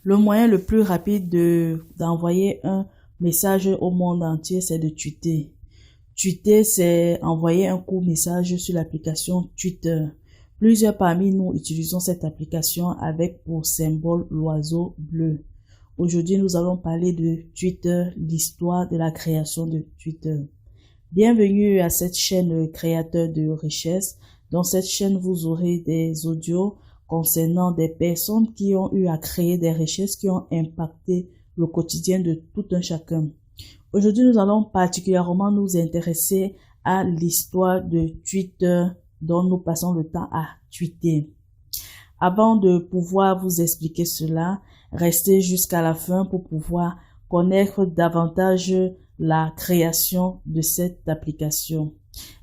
Le moyen le plus rapide d'envoyer un message au monde entier, c'est de tweeter. Tweeter, c'est envoyer un court message sur l'application Twitter. Plusieurs parmi nous utilisons cette application avec pour symbole l'oiseau bleu. Aujourd'hui, nous allons parler de Twitter, l'histoire de la création de Twitter. Bienvenue à cette chaîne créateur de richesse. Dans cette chaîne, vous aurez des audios concernant des personnes qui ont eu à créer des richesses qui ont impacté le quotidien de tout un chacun. Aujourd'hui, nous allons particulièrement nous intéresser à l'histoire de Twitter dont nous passons le temps à tweeter. Avant de pouvoir vous expliquer cela, restez jusqu'à la fin pour pouvoir connaître davantage la création de cette application.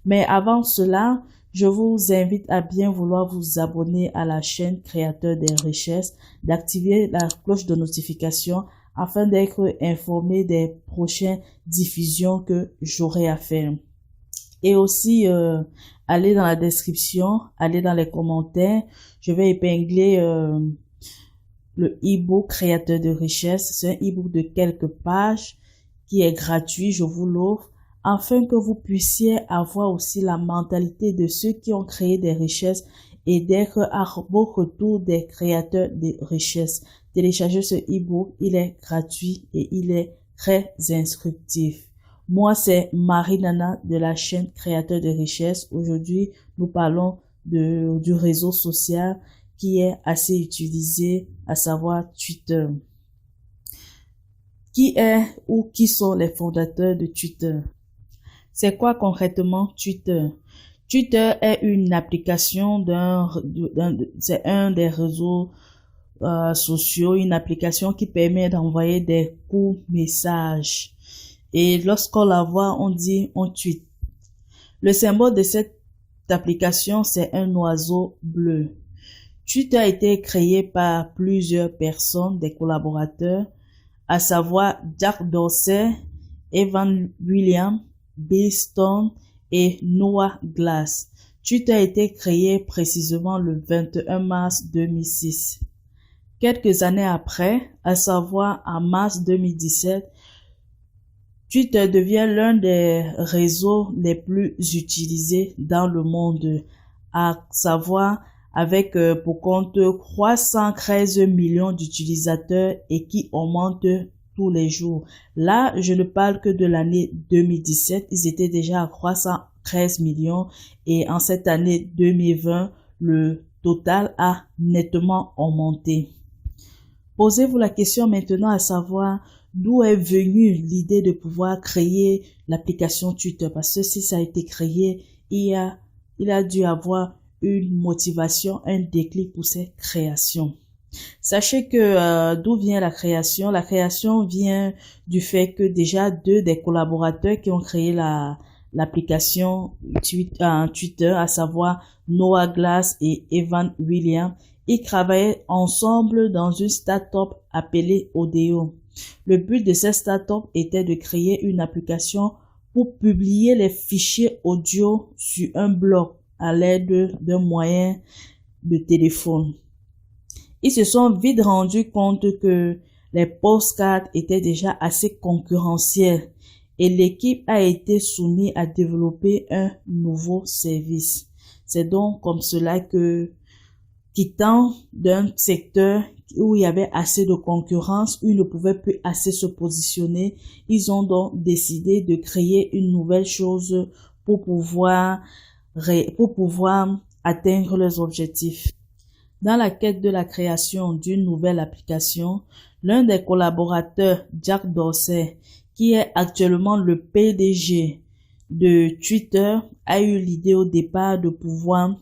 Mais avant cela, je vous invite à bien vouloir vous abonner à la chaîne Créateur des richesses, d'activer la cloche de notification afin d'être informé des prochaines diffusions que j'aurai à faire. Et aussi, allez dans la description, allez dans les commentaires, je vais épingler le e-book Créateur de richesses. C'est un e-book de quelques pages qui est gratuit, je vous l'offre, afin que vous puissiez avoir aussi la mentalité de ceux qui ont créé des richesses et d'être à votre tour des créateurs de richesses. Téléchargez ce e-book, il est gratuit et il est très instructif. Moi, c'est Marie-Nana de la chaîne Créateur de richesses. Aujourd'hui, nous parlons du réseau social qui est assez utilisé, à savoir Twitter. Qui est ou qui sont les fondateurs de Twitter? C'est quoi concrètement Twitter? Twitter est une application c'est un des réseaux sociaux, une application qui permet d'envoyer des courts messages. Et lorsqu'on la voit, on dit on tweet. Le symbole de cette application, c'est un oiseau bleu. Twitter a été créé par plusieurs personnes, des collaborateurs, à savoir Jack Dorsey, Evan Williams, Bill Stone et Noah Glass. Twitter a été créé précisément le 21 mars 2006. Quelques années après, à savoir en mars 2017, Twitter devient l'un des réseaux les plus utilisés dans le monde, à savoir avec pour compte 313 millions d'utilisateurs et qui augmente tous les jours. Là, je ne parle que de l'année 2017, ils étaient déjà à 313 millions et en cette année 2020, le total a nettement augmenté. Posez-vous la question maintenant à savoir d'où est venue l'idée de pouvoir créer l'application Twitter, parce que si ça a été créé, il a dû avoir une motivation, un déclic pour cette création. Sachez que d'où vient la création? La création vient du fait que déjà deux des collaborateurs qui ont créé l'application Twitter, à savoir Noah Glass et Evan Williams, ils travaillaient ensemble dans une start-up appelée Odeo. Le but de cette start-up était de créer une application pour publier les fichiers audio sur un blog à l'aide d'un moyen de téléphone. Ils se sont vite rendus compte que les postcards étaient déjà assez concurrentiels et l'équipe a été soumise à développer un nouveau service. C'est donc comme cela que, quittant d'un secteur où il y avait assez de concurrence, où ils ne pouvaient plus assez se positionner, ils ont donc décidé de créer une nouvelle chose pour pouvoir atteindre leurs objectifs. Dans la quête de la création d'une nouvelle application, l'un des collaborateurs, Jack Dorsey, qui est actuellement le PDG de Twitter, a eu l'idée au départ de pouvoir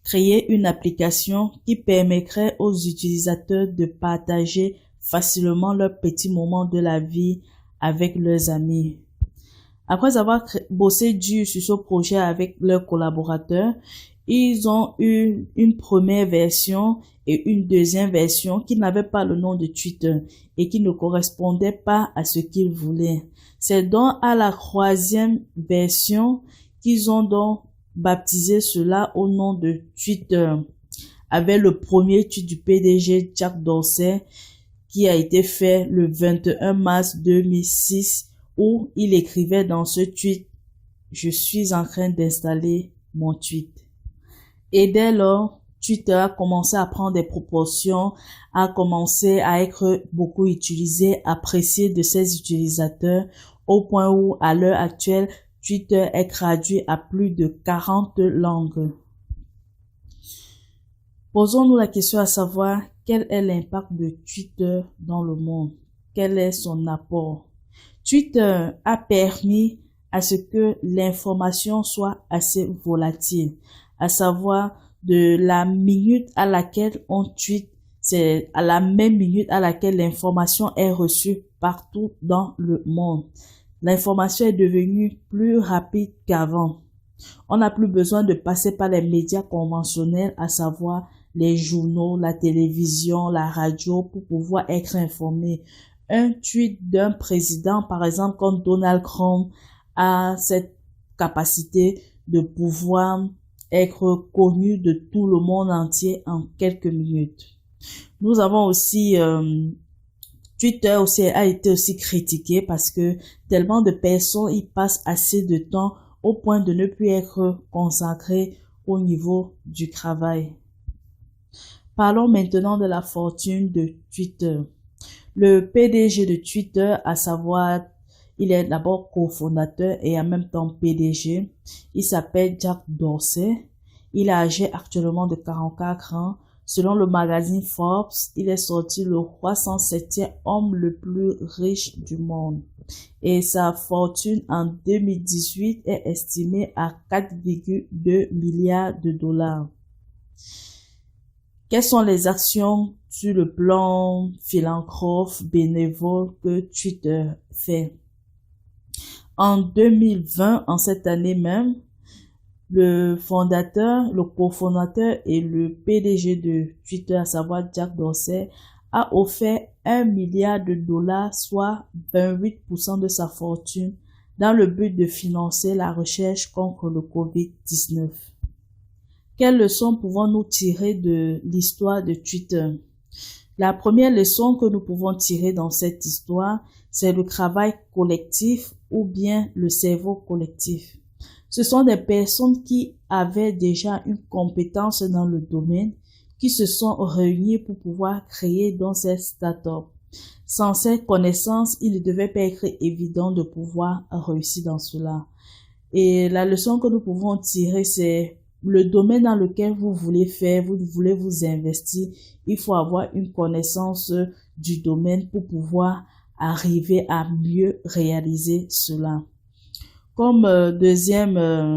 créer une application qui permettrait aux utilisateurs de partager facilement leurs petits moments de la vie avec leurs amis. Après avoir bossé dur sur ce projet avec leurs collaborateurs, ils ont eu une première version et une deuxième version qui n'avaient pas le nom de Twitter et qui ne correspondaient pas à ce qu'ils voulaient. C'est donc à la troisième version qu'ils ont donc baptisé cela au nom de Twitter. Avec le premier tweet du PDG Jack Dorsey, qui a été fait le 21 mars 2006 où il écrivait dans ce tweet: je suis en train d'installer mon tweet. Et dès lors, Twitter a commencé à prendre des proportions, a commencé à être beaucoup utilisé, apprécié de ses utilisateurs, au point où, à l'heure actuelle, Twitter est traduit à plus de 40 langues. Posons-nous la question à savoir quel est l'impact de Twitter dans le monde, quel est son apport. Twitter a permis à ce que l'information soit assez volatile, à savoir de la minute à laquelle on tweet, c'est à la même minute à laquelle l'information est reçue partout dans le monde. L'information est devenue plus rapide qu'avant. On n'a plus besoin de passer par les médias conventionnels, à savoir les journaux, la télévision, la radio, pour pouvoir être informé. Un tweet d'un président, par exemple, comme Donald Trump, a cette capacité de pouvoir être connu de tout le monde entier en quelques minutes. Nous avons aussi Twitter aussi a été aussi critiqué parce que tellement de personnes y passent assez de temps au point de ne plus être consacrées au niveau du travail. Parlons maintenant de la fortune de Twitter. Le PDG de Twitter, à savoir, il est d'abord cofondateur et en même temps PDG. Il s'appelle Jack Dorsey. Il est âgé actuellement de 44 ans. Selon le magazine Forbes, il est sorti le 307e homme le plus riche du monde. Et sa fortune en 2018 est estimée à 4,2 milliards de dollars. Quelles sont les actions sur le plan philanthrope bénévole que Twitter fait? En 2020, en cette année même, le fondateur, le cofondateur et le PDG de Twitter, à savoir Jack Dorsey, a offert 1 milliard de dollars, soit 28% de sa fortune, dans le but de financer la recherche contre le COVID-19. Quelles leçons pouvons-nous tirer de l'histoire de Twitter? La première leçon que nous pouvons tirer dans cette histoire, c'est le travail collectif ou bien le cerveau collectif. Ce sont des personnes qui avaient déjà une compétence dans le domaine, qui se sont réunies pour pouvoir créer dans ces startups. Sans ces connaissances, il ne devait pas être évident de pouvoir réussir dans cela. Et la leçon que nous pouvons tirer, c'est le domaine dans lequel vous voulez faire, vous voulez vous investir, il faut avoir une connaissance du domaine pour pouvoir arriver à mieux réaliser cela. Comme deuxième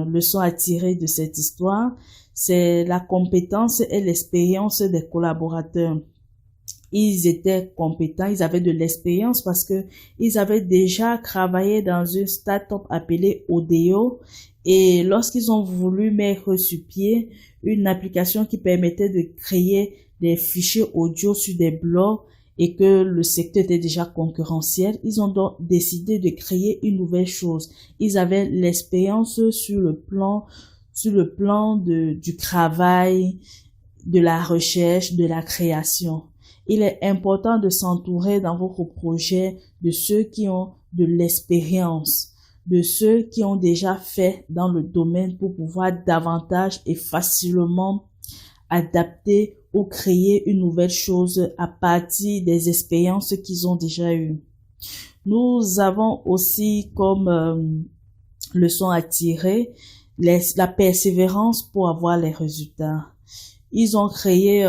leçon à tirer de cette histoire, c'est la compétence et l'expérience des collaborateurs. Ils étaient compétents, ils avaient de l'expérience parce que ils avaient déjà travaillé dans une start-up appelée Odeo, et lorsqu'ils ont voulu mettre sur pied une application qui permettait de créer des fichiers audio sur des blogs et que le secteur était déjà concurrentiel, ils ont donc décidé de créer une nouvelle chose. Ils avaient l'expérience sur le plan du travail, de la recherche, de la création. Il est important de s'entourer dans votre projet de ceux qui ont de l'expérience, de ceux qui ont déjà fait dans le domaine pour pouvoir davantage et facilement adapter ou créer une nouvelle chose à partir des expériences qu'ils ont déjà eues. Nous avons aussi comme leçon à tirer la persévérance pour avoir les résultats. Ils ont créé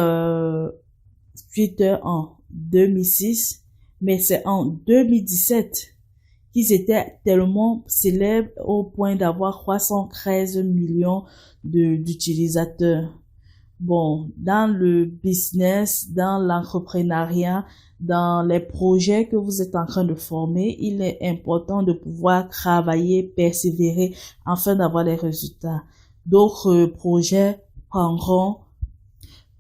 Twitter en 2006, mais c'est en 2017 qu'ils étaient tellement célèbres au point d'avoir 313 millions d'utilisateurs. Bon, dans le business, dans l'entrepreneuriat, dans les projets que vous êtes en train de former, il est important de pouvoir travailler, persévérer afin d'avoir les résultats. D'autres projets prendront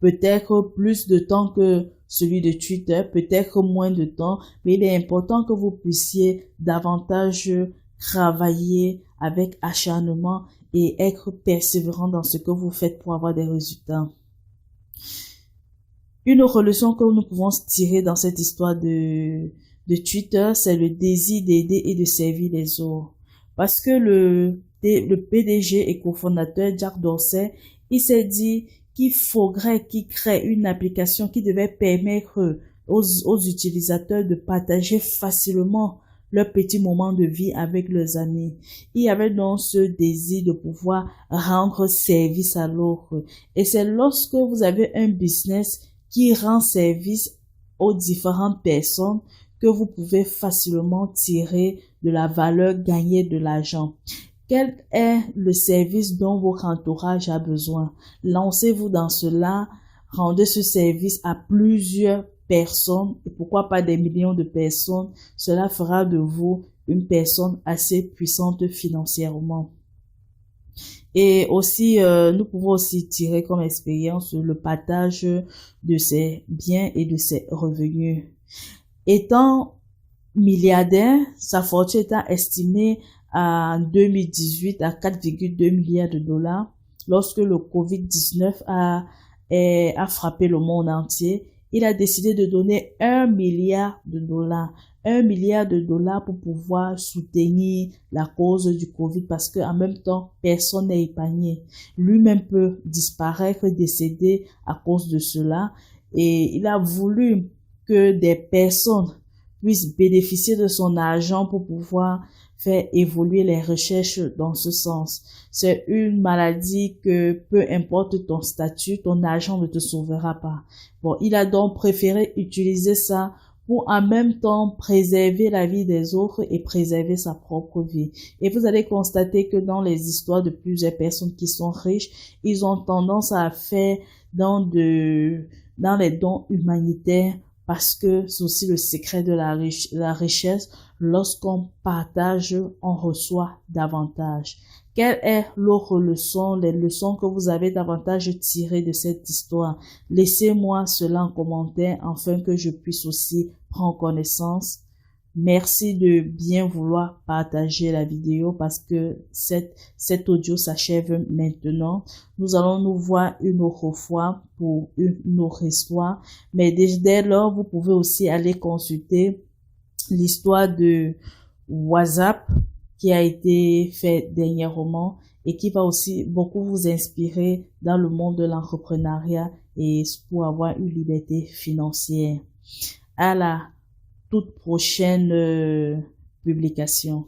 peut-être plus de temps que celui de Twitter, peut-être moins de temps, mais il est important que vous puissiez davantage travailler avec acharnement et être persévérant dans ce que vous faites pour avoir des résultats. Une autre leçon que nous pouvons tirer dans cette histoire de Twitter, c'est le désir d'aider et de servir les autres. Parce que le PDG et cofondateur Jack Dorsey, il s'est dit qu'il faudrait qu'il crée une application qui devait permettre aux utilisateurs de partager facilement leurs petits moments de vie avec leurs amis. Il y avait donc ce désir de pouvoir rendre service à l'autre. Et c'est lorsque vous avez un business qui rend service aux différentes personnes que vous pouvez facilement tirer de la valeur, gagner de l'argent. Quel est le service dont votre entourage a besoin? Lancez-vous dans cela, rendez ce service à plusieurs personnes, et pourquoi pas des millions de personnes. Cela fera de vous une personne assez puissante financièrement. Et aussi, nous pouvons aussi tirer comme expérience le partage de ses biens et de ses revenus. Étant milliardaire, sa fortune étant estimée en 2018 à 4,2 milliards de dollars, lorsque le COVID-19 a frappé le monde entier, il a décidé de donner 1 milliard de dollars. 1 milliard de dollars pour pouvoir soutenir la cause du Covid parce que en même temps, personne n'est épargné. Lui-même peut disparaître, décéder à cause de cela. Et il a voulu que des personnes puissent bénéficier de son argent pour pouvoir faire évoluer les recherches dans ce sens. C'est une maladie que peu importe ton statut, ton argent ne te sauvera pas. Bon, il a donc préféré utiliser ça pour en même temps préserver la vie des autres et préserver sa propre vie. Et vous allez constater que dans les histoires de plusieurs personnes qui sont riches, ils ont tendance à faire dans les dons humanitaires parce que c'est aussi le secret de la richesse. Lorsqu'on partage, on reçoit davantage. Quelle est l'autre leçon, les leçons que vous avez davantage tirées de cette histoire? Laissez-moi cela en commentaire afin que je puisse aussi prendre connaissance. Merci de bien vouloir partager la vidéo parce que cet audio s'achève maintenant. Nous allons nous voir une autre fois pour une autre histoire. Mais dès lors, vous pouvez aussi aller consulter l'histoire de WhatsApp qui a été fait dernièrement et qui va aussi beaucoup vous inspirer dans le monde de l'entrepreneuriat et pour avoir une liberté financière. À la toute prochaine publication.